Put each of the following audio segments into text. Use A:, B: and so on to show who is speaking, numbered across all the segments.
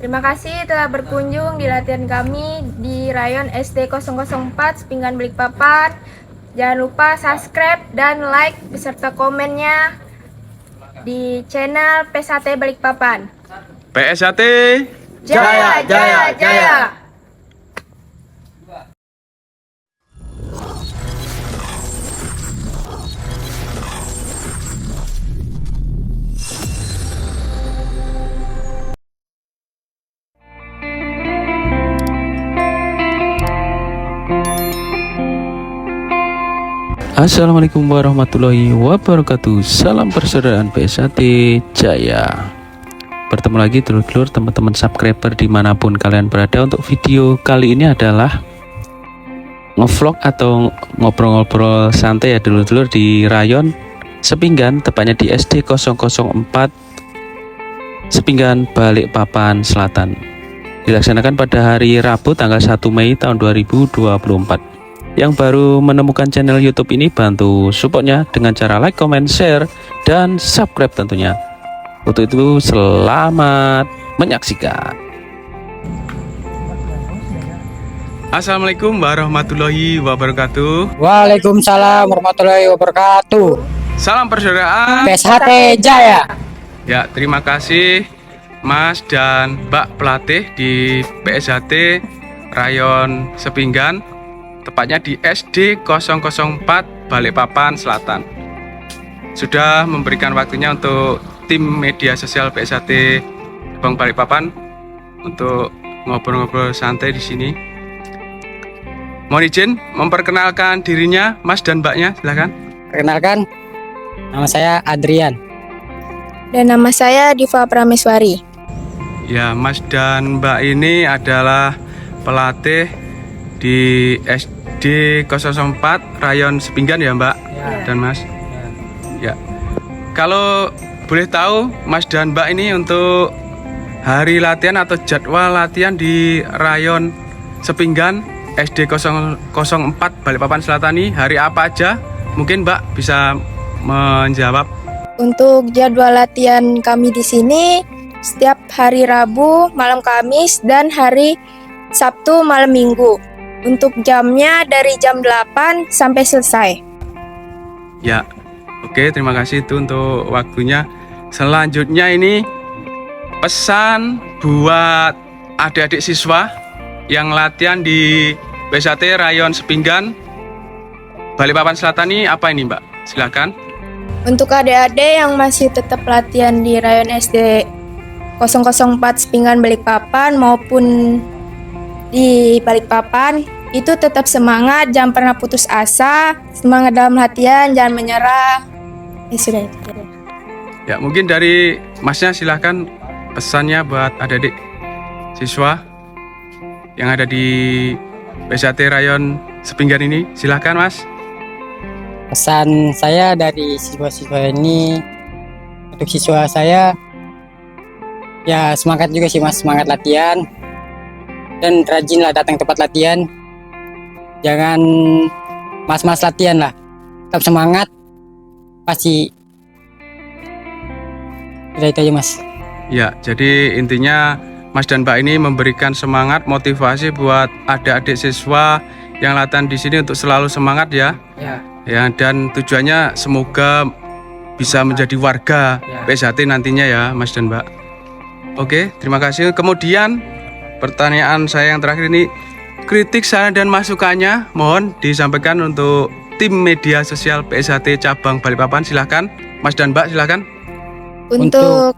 A: Terima kasih telah berkunjung di latihan kami di Rayon SD 004 Sepinggan Balikpapan. Jangan lupa subscribe dan like beserta komennya di channel PSHT Balikpapan.
B: PSHT
A: Jaya, jaya, jaya!
C: Assalamualaikum warahmatullahi wabarakatuh. Salam persaudaraan PSHT Jaya. Bertemu lagi dulur-dulur teman-teman subscriber dimanapun kalian berada. Untuk video kali ini adalah ngevlog atau ngobrol-ngobrol santai ya dulur-dulur di Rayon Sepinggan, tepatnya di SD 004 Sepinggan Balikpapan Selatan. Dilaksanakan pada hari Rabu tanggal 1 Mei tahun 2024. Yang baru menemukan channel YouTube ini, bantu supportnya dengan cara like, comment, share, dan subscribe tentunya. Untuk itu selamat menyaksikan.
B: Assalamualaikum warahmatullahi wabarakatuh.
D: Waalaikumsalam warahmatullahi wabarakatuh.
B: Salam persaudaraan.
D: PSHT Jaya.
B: Ya, terima kasih Mas dan Mbak pelatih di PSHT Rayon Sepinggan, tepatnya di SD 004 Balikpapan Selatan. Sudah memberikan waktunya untuk tim media sosial PSHT Cabang Balikpapan untuk ngobrol-ngobrol santai di sini. Mohon izin memperkenalkan dirinya, Mas dan Mbaknya, silakan.
D: Perkenalkan, nama saya Adrian.
A: Dan nama saya Diva Prameswari.
B: Ya, Mas dan Mbak ini adalah pelatih di SD 004 Rayon Sepinggan ya Mbak dan Mas. Ya. Kalau boleh tahu Mas dan Mbak ini untuk hari latihan atau jadwal latihan di Rayon Sepinggan SD 004 Balikpapan Selatan ini hari apa aja? Mungkin Mbak bisa menjawab.
A: Untuk jadwal latihan kami di sini setiap hari Rabu malam Kamis dan hari Sabtu malam Minggu. Untuk jamnya dari jam 8 sampai selesai.
B: Ya, oke, terima kasih itu untuk waktunya. Selanjutnya ini pesan buat adik-adik siswa yang latihan di PSHT Rayon Sepinggan Balikpapan Selatan ini apa ini Mbak? Silakan.
A: Untuk adik-adik yang masih tetap latihan di Rayon SD 004 Sepinggan Balikpapan maupun di Balikpapan, itu tetap semangat, jangan pernah putus asa, semangat dalam latihan, jangan menyerah. Sudah itu.
B: Ya, mungkin dari Masnya silahkan pesannya buat adik-adik siswa yang ada di PSHT Rayon Sepinggan ini, silahkan Mas.
D: Pesan saya dari siswa-siswa ini, untuk siswa saya, ya semangat juga sih Mas, semangat latihan. Dan rajinlah datang tempat latihan. Jangan mas-mas latihan lah. Tetap semangat. Pasti. Udah itu aja Mas.
B: Ya, jadi intinya Mas dan Mbak ini memberikan semangat, motivasi buat adik-adik siswa yang latihan di sini untuk selalu semangat ya. Ya, dan tujuannya semoga bisa menjadi warga PSHT nantinya ya, Mas dan Mbak. Oke, terima kasih. Kemudian pertanyaan saya yang terakhir ini, kritik, saran dan masukannya mohon disampaikan untuk tim media sosial PSHT Cabang Balikpapan. Silahkan Mas dan Mbak, silahkan.
A: Untuk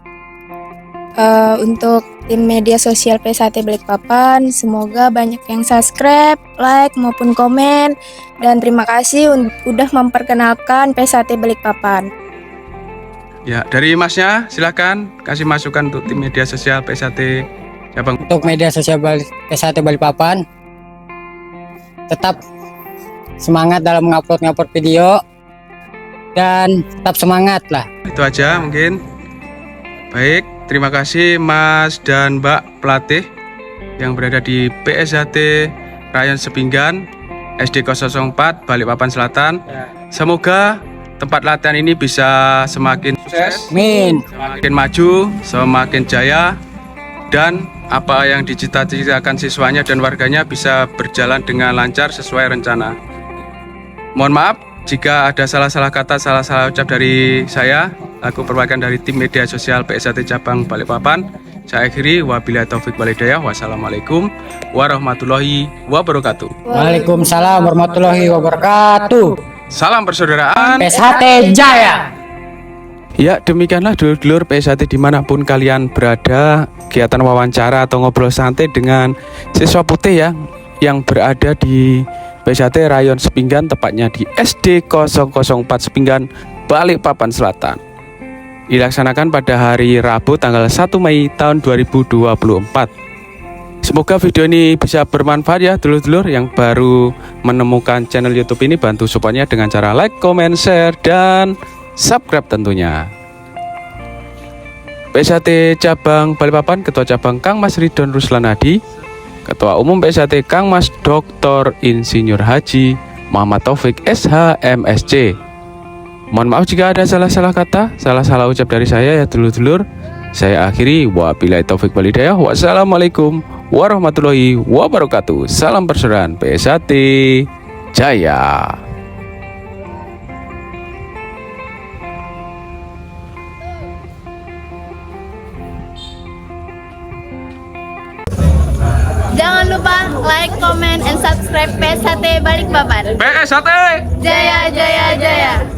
A: tim media sosial PSHT Balikpapan, semoga banyak yang subscribe, like maupun komen, dan terima kasih udah memperkenalkan PSHT Balikpapan.
B: Ya, dari Masnya silahkan kasih masukan untuk tim media sosial PSHT Cabang.
D: Untuk media sosial PSHT Balikpapan, tetap semangat dalam ngupload video dan tetap semangat lah.
B: Itu aja mungkin. Baik, terima kasih Mas dan Mbak pelatih yang berada di PSHT Rayon Sepinggan SD 004 Balikpapan Selatan. Semoga tempat latihan ini bisa semakin sukses,
D: Amin.
B: semakin maju, semakin jaya, dan apa yang dicita-citakan siswanya dan warganya bisa berjalan dengan lancar sesuai rencana. Mohon maaf jika ada salah-salah kata, salah-salah ucap dari saya. Aku perwakilan dari tim media sosial PSAT Cabang Balikpapan. Saya akhiri, wabillahi taufik wal hidayah. Wassalamualaikum warahmatullahi wabarakatuh.
D: Waalaikumsalam warahmatullahi wabarakatuh.
B: Salam persaudaraan.
D: PSHT Jaya.
C: Ya, demikianlah dulur-dulur PSAT dimanapun kalian berada, kegiatan wawancara atau ngobrol santai dengan siswa putih ya, yang berada di PSAT Rayon Sepinggan, tepatnya di SD 004 Sepinggan, Balikpapan Selatan. Dilaksanakan pada hari Rabu tanggal 1 Mei tahun 2024. Semoga video ini bisa bermanfaat ya dulur-dulur yang baru menemukan channel YouTube ini. Bantu supportnya dengan cara like, comment, share, dan subscribe tentunya. PSAT Cabang Balikpapan, Ketua Cabang Kang Mas Ridon Ruslanadi, Ketua Umum PSAT Kang Mas Dr. Insinyur Haji Muhammad Taufik SH MSc. Mohon maaf jika ada salah-salah kata, salah-salah ucap dari saya ya dulur-dulur. Saya akhiri, wabillahi taufik wal hidayah. Wassalamualaikum warahmatullahi wabarakatuh. Salam persaudaraan PSAT Jaya.
E: Jangan lupa like, comment, and subscribe PSHT Balikpapan.
B: PSAT
E: Jaya, jaya, jaya.